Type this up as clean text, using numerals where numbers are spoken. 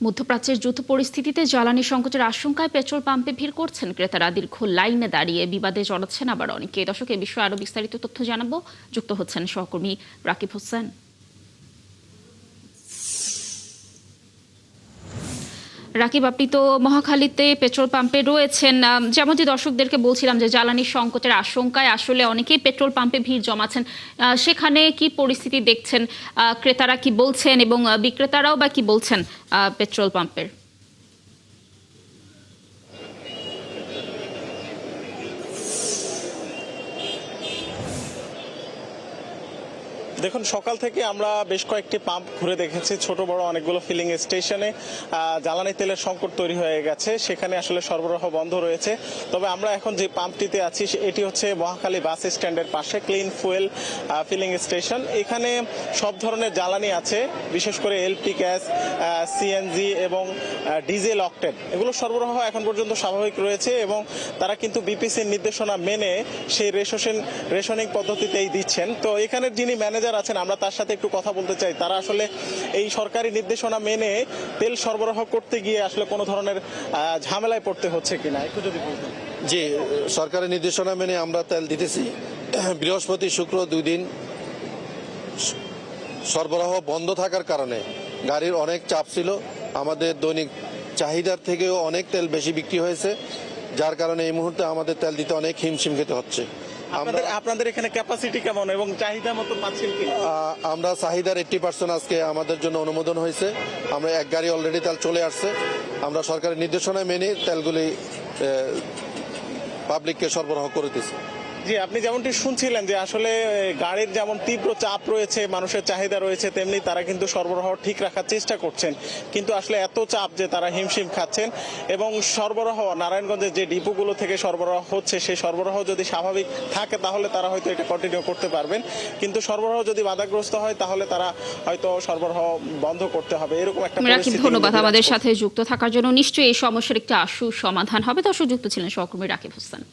মধ্যপ্রাচ্যের যুদ্ধ পরিস্থিতিতে জ্বালানি সংকটের আশঙ্কায় পেট্রোল পাম্পে ভিড় করছেন ক্রেতারা। দীর্ঘ লাইনে দাঁড়িয়ে বিবাদে জড়াচ্ছেন আবার অনেকে। দর্শক, এ বিষয়ে আরো বিস্তারিত তথ্য জানাবো, যুক্ত হচ্ছেন সহকর্মী রাকিব হোসেন। রাকিব, আপনি তো মহাখালীতে পেট্রোল পাম্পে রয়েছেন। যেমনটি দর্শকদেরকে বলছিলাম যে জ্বালানি সংকটের আশঙ্কায় আসলে অনেকেই পেট্রোল পাম্পে ভিড় জমাচ্ছেন। সেখানে কি পরিস্থিতি দেখছেন? ক্রেতারা কি বলছেন এবং বিক্রেতারাও বা কি বলছেন পেট্রোল পাম্পের? দেখুন, সকাল থেকে আমরা বেশ কয়েকটি পাম্প ঘুরে দেখেছি, ছোট বড় অনেকগুলো ফিলিং স্টেশনে জ্বালানি তেলের সংকট তৈরি হয়ে গেছে, সেখানে আসলে সরবরাহ বন্ধ রয়েছে। তবে আমরা এখন যে পাম্পটিতে আছি এটি হচ্ছে মহাখালী বাস স্ট্যান্ডের পাশে ক্লিন ফুয়েল ফিলিং স্টেশন। এখানে সব ধরনের জ্বালানি আছে, বিশেষ করে এলপি গ্যাস, সিএনজি এবং ডিজেল অকটেন, এগুলো সরবরাহ এখন পর্যন্ত স্বাভাবিক রয়েছে এবং তারা কিন্তু বিপিসির নির্দেশনা মেনে সেই রেশনিং পদ্ধতিতেই দিচ্ছেন। তো এখানের যিনি ম্যানেজার আছেন, আমরা তার সাথে একটু কথা বলতে চাই। তারা আসলে এই সরকারি নির্দেশনা মেনে তেল সরবরাহ করতে গিয়ে আসলে কোনো ধরনের ঝামেলায় পড়তে হচ্ছে কিনা একটু যদি বলতেন। জি, সরকারি নির্দেশনা মেনে আমরা তেল দিতেছি। বৃহস্পতি শুক্র 2 দিন সরবরাহ বন্ধ থাকার কারণে গাড়ির অনেক চাপ ছিল, আমাদের দৈনিক চাহিদার থেকেও অনেক তেল বেশি বিক্রি হয়েছে, যার কারণে এই মুহূর্তে আমাদের তেল দিতে অনেক হিমশিম খেতে হচ্ছে। আপনাদের এখানে ক্যাপাসিটি কেমন এবং চাহিদা মতো পাচ্ছেন কি? আমরা চাহিদার 80% আজকে আমাদের জন্য অনুমোদন হয়েছে। আমরা এক গাড়ি অলরেডি তেল চলে আসছে। আমরা সরকারের নির্দেশনা মেনে তেলগুলি পাবলিককে সরবরাহ করতেছি। জি, আপনি যেমনটি শুনছিলেন যে আসলে গাড়ির যেমন তীব্র চাপ রয়েছে, মানুষের চাহিদা রয়েছে, তেমনি তারা কিন্তু সরবরাহ ঠিক রাখার চেষ্টা করছেন, কিন্তু আসলে এত চাপ যে তারা হিমশিম খাচ্ছেন। এবং সরবরাহ নারায়ণগঞ্জের যে ডিপোগুলো থেকে সরবরাহ হচ্ছে, সেই সরবরাহ যদি স্বাভাবিক থাকে তাহলে তারা হয়তো এটা কন্টিনিউ করতে পারবেন, কিন্তু সরবরাহ যদি বাধাগ্রস্ত হয় তাহলে তারা হয়তো সরবরাহ বন্ধ করতে হবে, এরকম একটা রাকিব, ধন্যবাদ আমাদের সাথে যুক্ত থাকার জন্য। নিশ্চয়ই এই সমস্যার একটি আশু সমাধান হবে। দর্শক, যুক্ত ছিলেন সহকর্মী রাকিব হোসেন।